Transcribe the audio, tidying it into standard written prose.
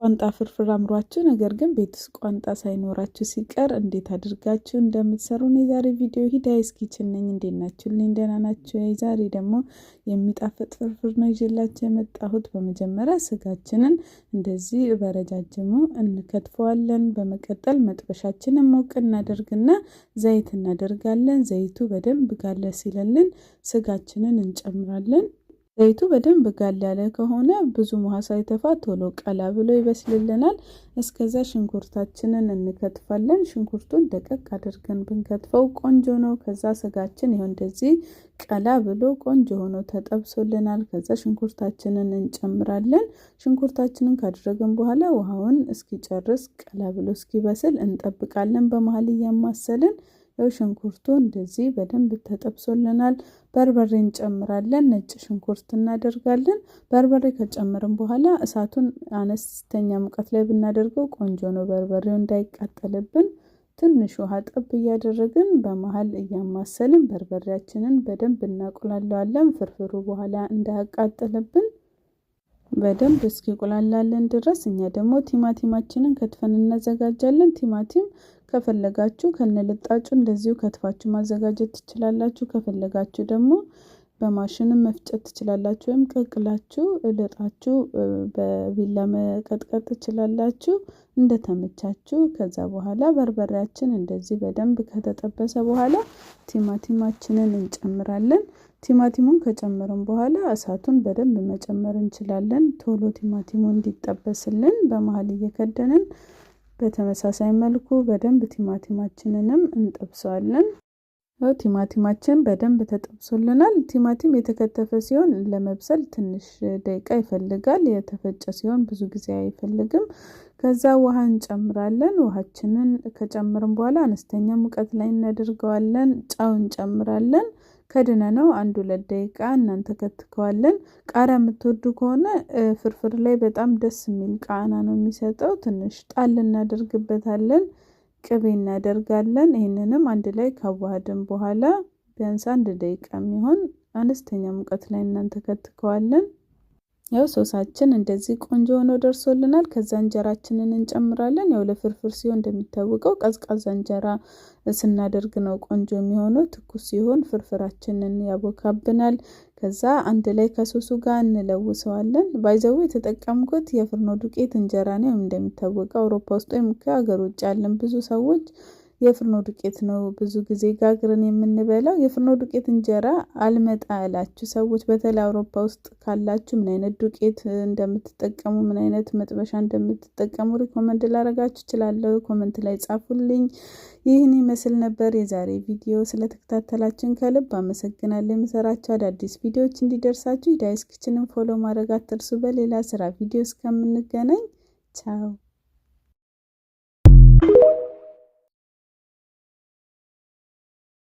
ቋንጣ ፍርፍር አምሯችሁ ነገር ግን ቤት ውስጥ ቋንጣ ሳይኖራችሁ ሲቀር እንዴት አድርጋችሁ እንደምትሰሩ ነው የዛሬ ቪዲዮ። ሂዳይስ ኪችን ነኝ። እንዴት ናችሁልኝ? ደህና ናችሁ? ዛሬ ደግሞ የሚጣፍጥ ፍርፍር ነው ይዤላችሁ የመጣሁት። በመጀመሪያ ስጋችንን እንደዚህ በረጃጅሙ እንከትፈዋለን። በመቀጠል መጥበሻችንን ሞቅ እናደርግና ዘይት እናደርጋለን። ዘይቱ በደንብ ጋለ ሲለልን ስጋችንን እንጨምራለን። ዘይቱ በደንብ ጋል ያለ ከሆነ ብዙ ውሃ ሳይተፋ ቶሎ ቀላ ብሎ ይበስልልናል። እስከዛ ሽንኩርታችንን እንከትፋለን። ሽንኩርቱን ደቀቅ አድርገን ብንከትፈው ቆንጆ ነው። ከዛ ስጋችን ይሁን እንደዚህ ቀላ ብሎ ቆንጆ ሆኖ ተጠብሶልናል። ከዛ ሽንኩርታችንን እንጨምራለን። ሽንኩርታችንን ካደረግን በኋላ ውሃውን እስኪጨርስ ቀላ ብሎ እስኪበስል እንጠብቃለን። በመሃል እያማሰልን ሽንኩርቱ እንደዚህ በደንብ ተጠብሶልናል። በርበሬ እንጨምራለን። ነጭ ሽንኩርት እናደርጋለን። በርበሬ ከጨመርን በኋላ እሳቱን አነስተኛ ሙቀት ላይ ብናደርገው ቆንጆ ነው። በርበሬው እንዳይቃጠልብን ትንሽ ውሃ ጠብ እያደረግን በመሃል እያማሰልን በርበሬያችንን በደንብ እናቁላለዋለን። ፍርፍሩ በኋላ እንዳያቃጥልብን በደንብ እስኪቆላላለን ድረስ እኛ ደግሞ ቲማቲማችንን ከትፈን እናዘጋጃለን። ቲማቲም ከፈለጋችሁ ከነልጣጩ እንደዚሁ ከትፋችሁ ማዘጋጀት ትችላላችሁ። ከፈለጋችሁ ደግሞ በማሽንም መፍጨት ትችላላችሁ፣ ወይም ቀቅላችሁ ልጣችሁ በቢላ መቀጥቀጥ ትችላላችሁ፣ እንደተመቻችሁ። ከዛ በኋላ በርበሬያችን እንደዚህ በደንብ ከተጠበሰ በኋላ ቲማቲማችንን እንጨምራለን። ቲማቲሙን ከጨመርን በኋላ እሳቱን በደንብ መጨመር እንችላለን። ቶሎ ቲማቲሙ እንዲጠበስልን በመሃል እየከደንን በተመሳሳይ መልኩ በደንብ ቲማቲማችንንም እንጠብሰዋለን። ቲማቲማችን በደንብ ተጠብሶልናል። ቲማቲም የተከተፈ ሲሆን ለመብሰል ትንሽ ደቂቃ ይፈልጋል። የተፈጨ ሲሆን ብዙ ጊዜ አይፈልግም። ከዛ ውሃ እንጨምራለን። ውሃችንን ከጨመርን በኋላ አነስተኛ ሙቀት ላይ እናደርገዋለን። ጨው እንጨምራለን። ከድነ ነው 1-2 ደቂቃ እናንተ ከትከዋለን። ቃሪያ የምትወዱ ከሆነ ፍርፍር ላይ በጣም ደስ የሚል ቃና ነው የሚሰጠው። ትንሽ ጣል እናደርግበታለን። ቅቤ እናደርጋለን። ይሄንንም አንድ ላይ ካዋሃድን በኋላ ቢያንስ 1 ደቂቃ የሚሆን አነስተኛ ሙቀት ላይ እናንተ ከትከዋለን። ያው ሶሳችን እንደዚህ ቆንጆ ሆኖ ደርሶልናል። ከዛ እንጀራችንን እንጨምራለን። ያው ለፍርፍር ሲሆን እንደሚታወቀው ቀዝቃዛ እንጀራ ስናደርግ ነው ቆንጆ የሚሆነው። ትኩስ ሲሆን ፍርፍራችንን ያቦካብናል። ከዛ አንድ ላይ ከሶሱ ጋር እንለውሰዋለን። ባይዘው የተጠቀምኩት የፍርኖ ዱቄት እንጀራ ነው። እንደሚታወቀው አውሮፓ ውስጥ ወይም ከሀገር ውጭ ያለን ብዙ ሰዎች የፍርኖ ዱቄት ነው ብዙ ጊዜ ጋግረን የምንበላው። የፍርኖ ዱቄት እንጀራ አልመጣ ያላችሁ ሰዎች በተለይ አውሮፓ ውስጥ ካላችሁ ምን አይነት ዱቄት እንደምትጠቀሙ፣ ምን አይነት መጥበሻ እንደምትጠቀሙ ሪኮመንድ ላደርጋችሁ እችላለሁ። ኮሜንት ላይ ጻፉልኝ። ይህን ይመስል ነበር የዛሬ ቪዲዮ። ስለተከታተላችሁን ከልብ አመሰግናለሁ። የምሰራቸው አዳዲስ ቪዲዮዎች እንዲደርሳችሁ ሂዳይስ ኪችንን ፎሎ ማድረግ አትርሱ። በሌላ ስራ ቪዲዮ እስከምንገናኝ ቻው።